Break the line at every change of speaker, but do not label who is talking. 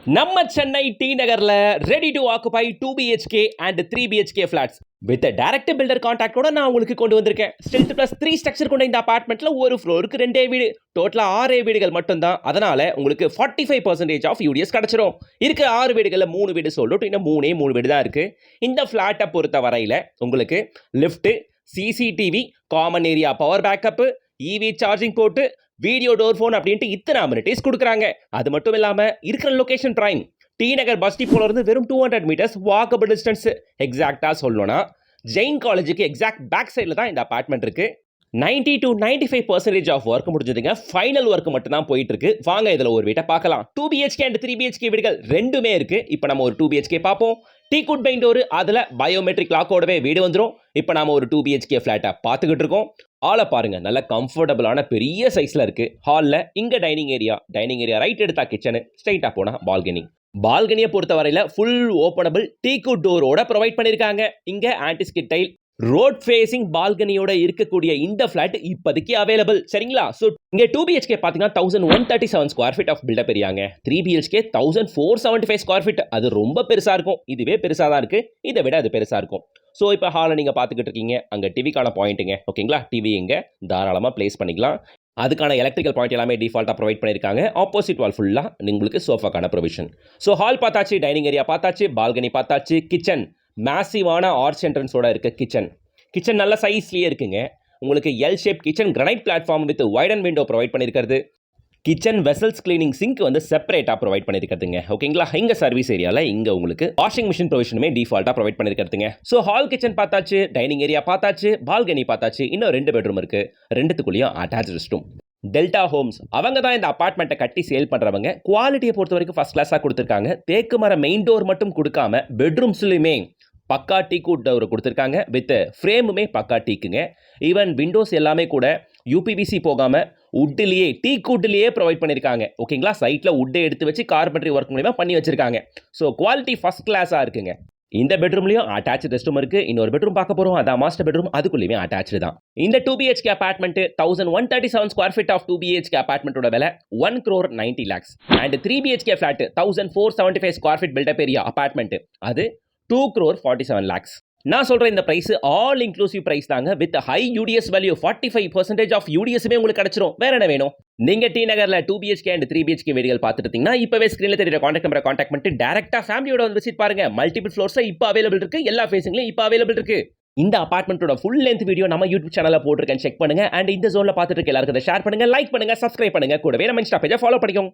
நம்ம சென்னை டி நகர்ல ready to occupy 2 BHK and 3 BHK flats with direct builder கான்டாக்டோட நான் உங்களுக்கு கொண்டு வந்திருக்கேன். ஸ்டில்த் பிளஸ் 3 ஸ்ட்ரக்சர் கொண்ட இந்த அபார்ட்மெண்ட்ல ஒரு ஃப்ளோருக்கு 2 வீடு, டோட்டலா 6 வீடுகள் மட்டும் தான். அதனால உங்களுக்கு 45% ஆஃப் யூடிஎஸ் கிடைச்சிரும். இருக்க 6 வீடுகள்ல 3 வீடு சோல்ட், இன்னும் 3 வீடு தான் இருக்கு. இந்த ஃபிளாட்டை பொறுத்த வரையில உங்களுக்கு lift, CCTV, common area power backup, EV charging போட்டு, வீடியோ டோர் ஃபோன் அப்படின்ட்டு இத்தனை அமினிட்டிஸ் கொடுக்குறாங்க. அது மட்டும் இல்லாமல் இருக்கிற location prime. T Nagar bus டிப்போல இருந்து வெறும் 200 மீட்டர்ஸ் வாக்கபிள் டிஸ்டன்ஸ். எக்ஸாக்டாக சொல்லணும்னா ஜெயின் காலேஜுக்கு எக்ஸாக்ட் பேக் சைடில் தான் இந்த அபார்ட்மெண்ட் இருக்கு. 90 to 95% ஆஃப் ஒர்க் முடிஞ்சதுங்க. ஃபைனல் ஒர்க் மட்டும் தான் போயிட்டு இருக்கு. வாங்க இதில் ஒரு வீட்டை பார்க்கலாம். 2 BHK அண்ட் 3 BHK வீடுகள் ரெண்டுமே இருக்கு. இப்போ நம்ம ஒரு 2 BHK பார்ப்போம். டீக்குட் பெயிண்ட் டோர், அதில் பயோமெட்ரிக் லாக்கோடவே வீடு வந்துடும். இப்போ நாம ஒரு 2 BHK ஃபிளாட்டை பார்த்துக்கிட்டு இருக்கோம். ஹாலை பாருங்க, நல்ல கம்ஃபர்டபுளான பெரிய சைஸ்ல இருக்கு. ஹாலில் இங்க டைனிங் ஏரியா ரைட் எடுத்தா கிச்சனு, ஸ்ட்ரைட்டா போனா பால்கனியை பொறுத்தவரையில ஃபுல் ஓப்பனபிள் டீக்குட் டோரோட ப்ரொவைட் பண்ணிருக்காங்க. இங்க ஆன்டிஸ்கிட் டைல், ரோட் ஃபேசிங் பால்கனியோட இருக்கக்கூடிய இந்த ஃபிளாட் இப்போதைக்கு அவைலபிள். சரிங்களா? ஸோ இங்கே 2 BHK பார்த்தீங்கன்னா 1137 ஸ்கொயர் ஃபீட் ஆஃப் பில்டப் ஏரியாங்க. 3 BHK 1475 ஸ்கொயர் ஃபீட். அது ரொம்ப பெருசாக இருக்கும். இதுவே பெருசாக தான் இருக்குது. இதை விட அது பெருசாக இருக்கும். ஸோ இப்போ ஹாலை நீங்கள் பார்த்துக்கிட்டு இருக்கீங்க. அங்கே டிவிக்கான பாயிண்ட்டுங்க. ஓகேங்களா? டிவி இங்கே தாராளமாக பிளேஸ் பண்ணிக்கலாம். அதுக்கான எலக்ட்ரிக்கல் பாயிண்ட் எல்லாமே டிஃபால்ட்டாக ப்ரொவைட் பண்ணியிருக்காங்க. ஆப்போசிட் வால் ஃபுல்லாக உங்களுக்கு சோஃபாக்கான ப்ரொவிஷன். ஸோ ஹால் பார்த்தாச்சு, டைனிங் ஏரியா பார்த்தாச்சு, பால்கனி பார்த்தாச்சு, கிச்சன் மேசிவான ஆர்ச் என்ட்ரன்ஸோட இருக்க கிச்சன் நல்ல சைஸ்லேயே இருக்குங்க. உங்களுக்கு L shape kitchen, granite platform with wide and window provide பண்ணியிருக்கிறது. கிச்சன் வெசல்ஸ் கிளீனிங் சிங்க் வந்து செப்பரேட்டாக ப்ரொவைட் பண்ணியிருக்கிறதுங்க. ஓகேங்களா? இங்கே சர்வீஸ் ஏரியாவில் இங்கே உங்களுக்கு வாஷிங் மிஷின் ப்ரொவிஷனுமே டிஃபால்ட்டாக ப்ரொவைட் பண்ணியிருக்கிறதுங்க. ஸோ ஹால் கிச்சன் பார்த்தாச்சு, டைனிங் ஏரியா பார்த்தாச்சு, பால்கனி பார்த்தாச்சு, இன்னும் 2 பெட்ரூம் இருக்குது. ரெண்டுத்துக்குள்ளேயும் attach rest room. Delta Homes அவங்க தான் இந்த அபார்ட்மெண்ட்டை கட்டி சேல் பண்ணுறவங்க. குவாலிட்டியை பொறுத்த வரைக்கும் ஃபர்ஸ்ட் கிளாஸாக கொடுத்துருக்காங்க. தேக்கு மர மெயின் டோர் மட்டும் கொடுக்காம பெட்ரூம்ஸ்லையுமே பக்கா டீக்குட் டோர் கொடுத்துருக்காங்க. வித் ஃப்ரேமுமே பக்கா டீக்குங்க. ஈவன் விண்டோஸ் எல்லாமே கூட யூபிவிசி போகாமல் உட்லேயே டீக்குட்லேயே ப்ரொவைட் பண்ணியிருக்காங்க. ஓகேங்களா? சைட்டில் உட்டை எடுத்து வச்சு கார்பென்ட்ரி ஒர்க் மூலிமா பண்ணி வச்சிருக்காங்க. ஸோ குவாலிட்டி ஃபர்ஸ்ட் கிளாஸாக இருக்குங்க. இந்த பெட்ரூம்லையும் அட்டாச் ரெஸ்ட் ரூம் இருக்குது. இன்னொரு பெட்ரூம் பார்க்க போகிறோம், அதான் மாஸ்டர் பெட்ரூம். அதுக்குள்ளேயுமே அட்டாச்சு தான். இந்த 2 BHK apartment 1137 square feet of 2 BHK அபார்ட்மெண்ட்டோட விலை 1,90 lakhs. And 3 BHK flat 1475 square feet built up area apartment அது 2,47 lakhs. நான் சொல்ற இந்த பிரைஸ் ஆல் இன்க்ளூசிவ் பிரைஸ் தாங்க. With high UDS value 45% of யூடிஎஸ்மே உங்களுக்கு கிடைச்சிரும். வேற என்ன வேணும்? நீங்க டி நகர்ல 2 BHK அண்ட் 3 BHK வீடுகள் பார்த்துட்டு இருக்கீங்கன்னா இப்பவே ஸ்கிரீன்ல தெரியுற கான்டாக்ட் நம்பரை கான்டாக்ட் பண்ணிட்டு டைரக்டா ஃபேமிலியோட வந்து விசிட் பாருங்க. மல்டிபிள் ஃப்ளோர்ஸ் இப்போ அவைலபிள் இருக்கு. எல்லா ஃபேசிங்லயும் இப்போ அவைலபிள் இருக்கு. இந்த அபார்ட்மெண்ட்டோட ஃபுல் லென்த் வீடியோ நம்ம யூடியூப் சேனல்ல போட்டுருக்கேன், செக் பண்ணுங்க. அண்ட் இந்த ஜோன்ல பார்த்துட்டு இருக்க எல்லாருக்கும் ஷேர் பண்ணுங்க, லைக் பண்ணுங்க, சப்ஸ்கிரைப் பண்ணுங்க. கூடவே நம்ம இன்ஸ்டா பேஜை ஃபாலோ பண்ணிக்கோங்க.